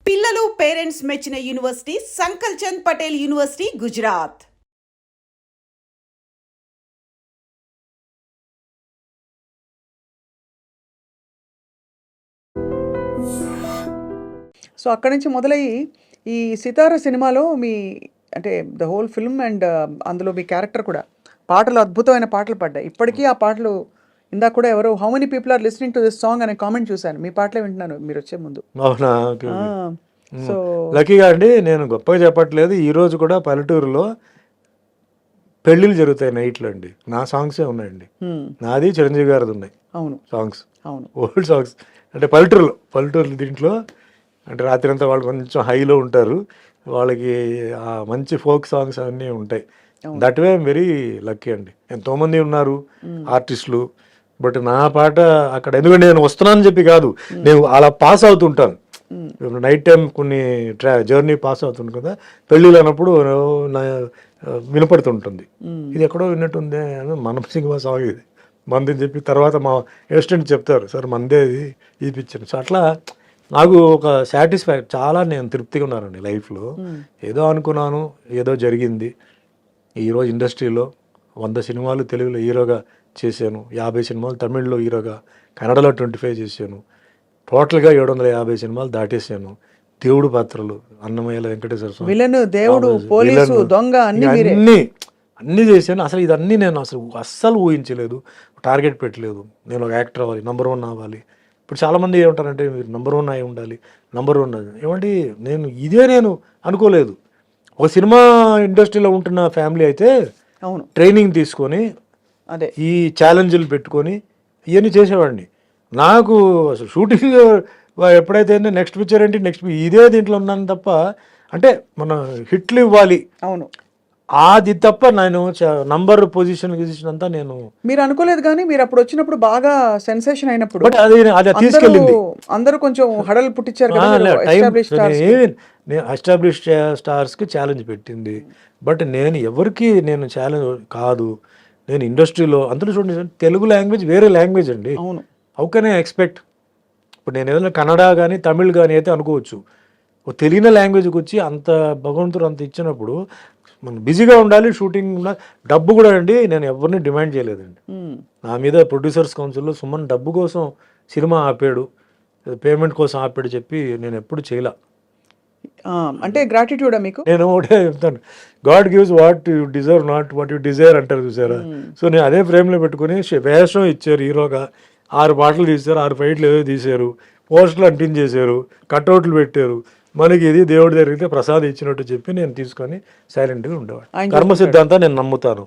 పిల్లలు పేరెంట్స్ మెచ్చిన university Sankalchand Patel university Gujarat. So అక్కడి నుంచి మొదలయ్యి ఈ సితార సినిమాలో మీ అంటే ద హోల్ ఫిల్మ్ అండ్ అందులో మీ క్యారెక్టర్ కూడా పాటలు అద్భుతమైన పాటలు పడ్డాయి. ఇప్పటికీ ఆ పాటలు ఇందాక కూడా ఎవరో how many people are listening to this song అనే కామెంట్ చూశాను. మీ పాటలే వింటున్నాను మీరు వచ్చే ముందు. అవునా? సో లక్కీగా అండి, నేను గొప్పగా చెప్పట్లేదు. ఈరోజు కూడా పల్లెటూరులో పెళ్ళిళ్ళు జరుగుతాయి నైట్లో అండి. నా సాంగ్సే ఉన్నాయండి. నాది చిరంజీవి గారిది ఉన్నాయి. అవును సాంగ్స్, అవును ఓల్డ్ సాంగ్స్. అంటే పల్లెటూరు దీంట్లో అంటే రాత్రి అంతా వాళ్ళు కొంచెం హైలో ఉంటారు. వాళ్ళకి ఆ మంచి ఫోక్ సాంగ్స్ అన్నీ ఉంటాయి. That way I'm very lucky అండి. ఎంతోమంది ఉన్నారు ఆర్టిస్టులు, బట్ నా పాట అక్కడ ఎందుకంటే నేను వస్తున్నానని చెప్పి కాదు, నేను అలా పాస్ అవుతుంటాను. నైట్ టైం కొన్ని జర్నీ పాస్ అవుతుంది కదా, పెళ్ళిళ్ళు అన్నప్పుడు వినపడుతుంటుంది. ఇది ఎక్కడో విన్నట్టుంది మనం సింగ్ సాంగ్ ఇది మంది చెప్పి తర్వాత మా అసిస్టెంట్ చెప్తారు, సార్ మందే ఇది పిచ్చాను. సో అట్లా నాకు ఒక చాలా నేను తృప్తిగా ఉన్నానండి లైఫ్లో. ఏదో అనుకున్నాను, ఏదో జరిగింది. ఈరోజు ఇండస్ట్రీలో 100 సినిమాలు తెలుగులో హీరోగా చేశాను, 50 సినిమాలు తమిళ్లో హీరోగా, కన్నడలో 25 చేశాను, టోటల్గా 750 సినిమాలు దాటేశాను. దేవుడు పాత్రలు, అన్నమయ్యల వెంకటేశ్వర స్వామి, విలన్, దేవుడు, పోలీసు, దొంగ అన్నీ చేశాను. అసలు ఇదన్నీ నేను అస్సలు ఊహించలేదు, టార్గెట్ పెట్టలేదు. నేను ఒక యాక్టర్ అవ్వాలి, నెంబర్ 1 అవ్వాలి. ఇప్పుడు చాలామంది ఏమంటారంటే మీరు నెంబర్ 1 అయి ఉండాలి, నెంబర్ 1 ఏమండి, నేను అనుకోలేదు. ఒక సినిమా ఇండస్ట్రీలో ఉంటున్న ఫ్యామిలీ అయితే అవును ట్రైనింగ్ తీసుకొని అదే ఈ ఛాలెంజ్లు పెట్టుకొని ఇవన్నీ చేసేవాడిని. నాకు అసలు షూటింగ్ ఎప్పుడైతే నెక్స్ట్ పిక్చర్ ఏంటి ఇదే దీంట్లో ఉన్నాను తప్ప, అంటే మన హిట్లు ఇవ్వాలి అవును అది తప్ప నేను నంబర్ పొజిషన్ అంతా నేను మీరు అనుకోలేదు. కానీ మీరు అప్పుడు వచ్చినప్పుడు బాగా సెన్సేషన్ అయినప్పుడు బట్ అది తీసుకెళ్ళింది. అందరూ కొంచెం హడలు పుట్టించారు కదా. ఎస్టాబ్లిష్ స్టార్స్కి ఛాలెంజ్ పెట్టింది. బట్ నేను ఎవరికి నేను ఛాలెంజ్ కాదు. నేను ఇండస్ట్రీలో అందులో చూడండి, తెలుగు లాంగ్వేజ్ వేరే లాంగ్వేజ్ అండి. అవును హౌ కెన్ ఐ ఎక్స్పెక్ట్? ఇప్పుడు నేను ఏదైనా కన్నడ కానీ తమిళ్ కానీ అయితే అనుకోవచ్చు. ఒక తెలియని లాంగ్వేజ్కి వచ్చి అంత భగవంతుడు అంత ఇచ్చినప్పుడు మనం బిజీగా ఉండాలి, షూటింగ్ ఉండాలి. డబ్బు కూడా అండి, నేను ఎవరిని డిమాండ్ చేయలేదండి. నా మీద ప్రొడ్యూసర్స్ కౌన్సిల్లో సుమన్ డబ్బు కోసం సినిమా ఆపాడు, పేమెంట్ కోసం ఆపాడు చెప్పి నేను ఎప్పుడు చేయలే. అంటే గ్రాటిట్యూడా మీకు? నేను ఒకటే చెప్తాను, God gives what you deserve not what you Dzire అంటారు చూసారా. సో నేను అదే ఫ్రేమ్లో పెట్టుకుని వేషం ఇచ్చారు, హీరోగా 6 పాటలు తీశారు, 6 ఫైట్లు ఏదో తీశారు, పోస్టర్లు అంటించేశారు, కట్అవుట్లు పెట్టారు. మనకి ఇది దేవుడి దగ్గరికి ప్రసాదం ఇచ్చినట్టు చెప్పి నేను తీసుకొని సైలెంట్గా ఉండేవాడు. కర్మ సిద్ధాంతం నేను నమ్ముతాను.